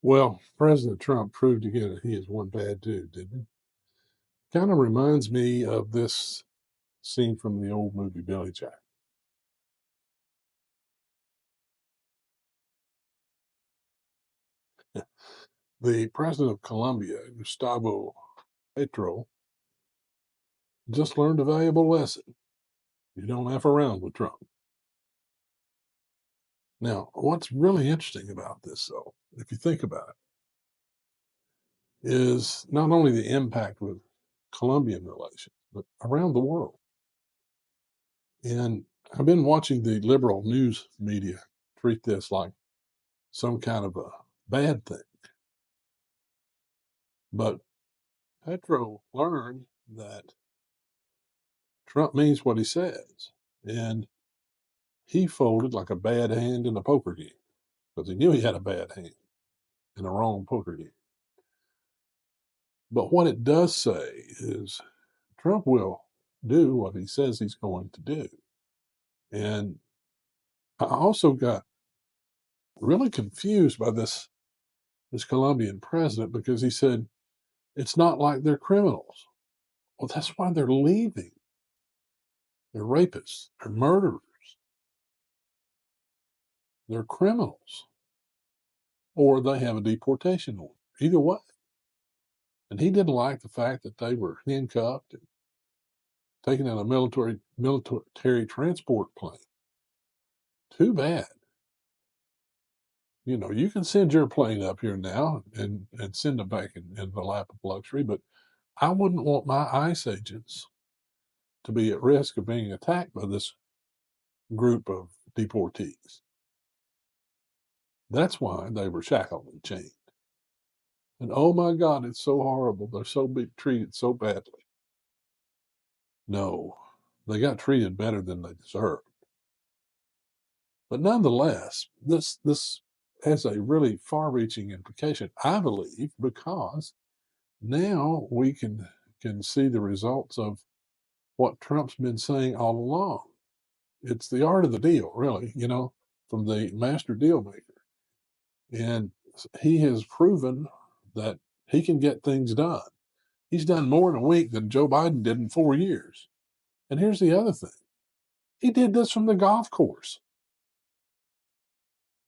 Well, President Trump proved again that he is one bad dude, didn't he? Kind of reminds me of this scene from the old movie Billy Jack. The president of Colombia, Gustavo Petro, just learned a valuable lesson. You don't F around with Trump. Now, what's really interesting about this, though, if you think about it, is not only the impact with Colombian relations, but around the world. And I've been watching the liberal news media treat this like some kind of a bad thing. But Petro learned that Trump means what he says. And he folded like a bad hand in a poker game because he knew he had a bad hand in a wrong poker game. But what it does say is Trump will do what he says he's going to do. And I also got really confused by this Colombian president because he said it's not like they're criminals. Well, that's why they're leaving. They're rapists, they're murderers, they're criminals, or they have a deportation order. Either way. And he didn't like the fact that they were handcuffed and taken in a military transport plane. Too bad. You know, you can send your plane up here now and send them back in the lap of luxury, but I wouldn't want my ICE agents to be at risk of being attacked by this group of deportees. That's why they were shackled and chained. And oh my God, it's so horrible. They're so treated so badly. No, they got treated better than they deserved. But nonetheless, this has a really far-reaching implication, I believe, because now we can see the results of what Trump's been saying all along. It's the art of the deal, really, you know, from the master deal maker. And he has proven that he can get things done. He's done more in a week than Joe Biden did in 4 years. And here's the other thing. He did this from the golf course.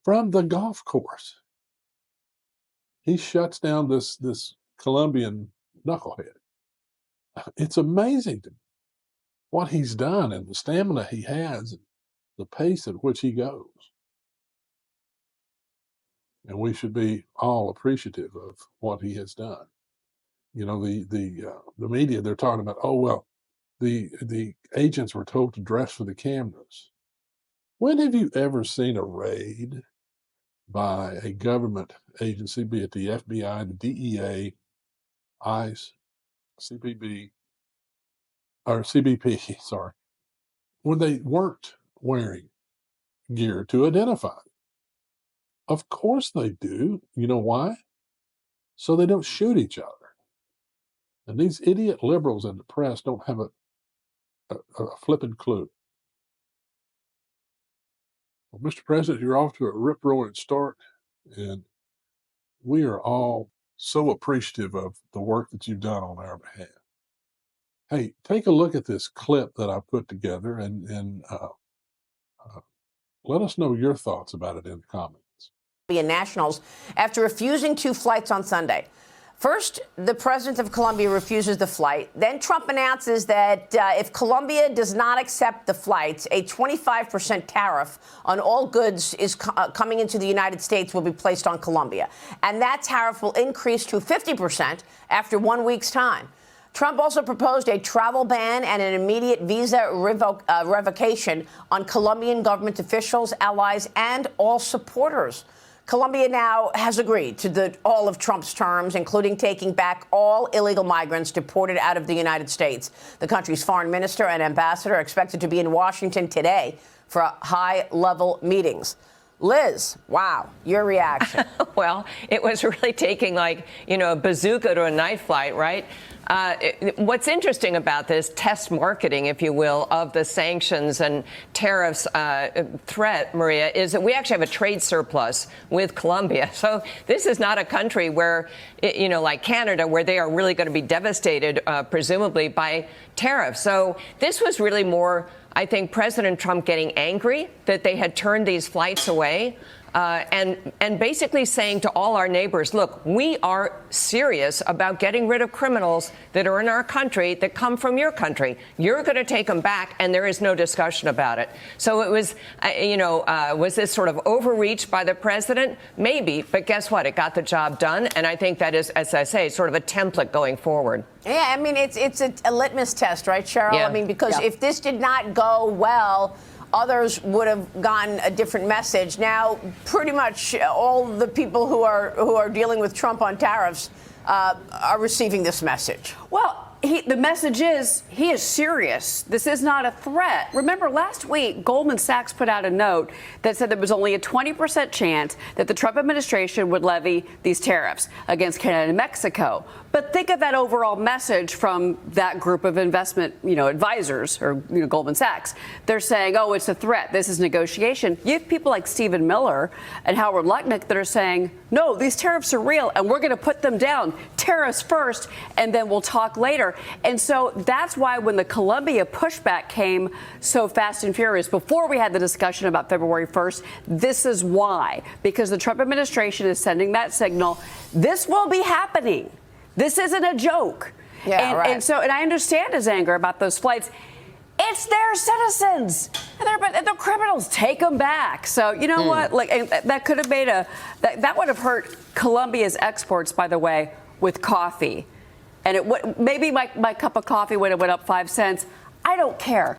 From the golf course. He shuts down this Colombian knucklehead. It's amazing to me what he's done and the stamina he has, and the pace at which he goes. And we should be all appreciative of what he has done. You know, the media, they're talking about, oh, well, the agents were told to dress for the cameras. When have you ever seen a raid by a government agency, be it the FBI, the DEA, ICE, CBP, sorry, when they weren't wearing gear to identify? Of course they do. You know why? So they don't shoot each other. And these idiot liberals in the press don't have a flipping clue. Well, Mr. President, you're off to a rip-roaring start, and we are all so appreciative of the work that you've done on our behalf. Hey, take a look at this clip that I put together and let us know your thoughts about it in the comments. Nationals after refusing 2 flights on Sunday. First, the president of Colombia refuses the flight. Then Trump announces that if Colombia does not accept the flights, a 25% tariff on all goods is coming into the United States will be placed on Colombia. And that tariff will increase to 50% after 1 week's time. Trump also proposed a travel ban and an immediate visa revocation on Colombian government officials, allies, and all supporters. Colombia now has agreed to all of Trump's terms, including taking back all illegal migrants deported out of the United States. The country's foreign minister and ambassador are expected to be in Washington today for high-level meetings. Liz, wow, your reaction. Well, it was really taking like, a bazooka to a night flight, right? What's interesting about this test marketing, if you will, of the sanctions and tariffs threat, Maria, is that we actually have a trade surplus with Colombia. So this is not a country where, like Canada, where they are really going to be devastated, presumably, by tariffs. So this was really more, I think, President Trump getting angry that they had turned these flights away. And basically saying to all our neighbors, look, we are serious about getting rid of criminals that are in our country that come from your country. You're going to take them back, and there is no discussion about it. So it was, was this sort of overreach by the president? Maybe, but guess what? It got the job done, and I think that is, as I say, sort of a template going forward. Yeah, I mean, it's a litmus test, right, Cheryl? Yeah. I mean, because if this did not go well, others would have gotten a different message. Now, pretty much all the people who are dealing with Trump on tariffs are receiving this message. Well, the message is he is serious. This is not a threat. Remember, last week, Goldman Sachs put out a note that said there was only a 20% chance that the Trump administration would levy these tariffs against Canada and Mexico. But think of that overall message from that group of investment, advisors or Goldman Sachs. They're saying, oh, it's a threat. This is negotiation. You have people like Stephen Miller and Howard Lutnick that are saying, no, these tariffs are real and we're going to put them down. Tariffs first, and then we'll talk later. And so that's why when the Colombia pushback came so fast and furious before we had the discussion about February 1st, this is why. Because the Trump administration is sending that signal. This will be happening. This isn't a joke. Yeah, right. And I understand his anger about those flights. It's their citizens. And they're criminals. Take them back. So you know what? Like that could have made that would have hurt Colombia's exports, by the way, with coffee. And maybe my cup of coffee would have went up 5 cents. I don't care.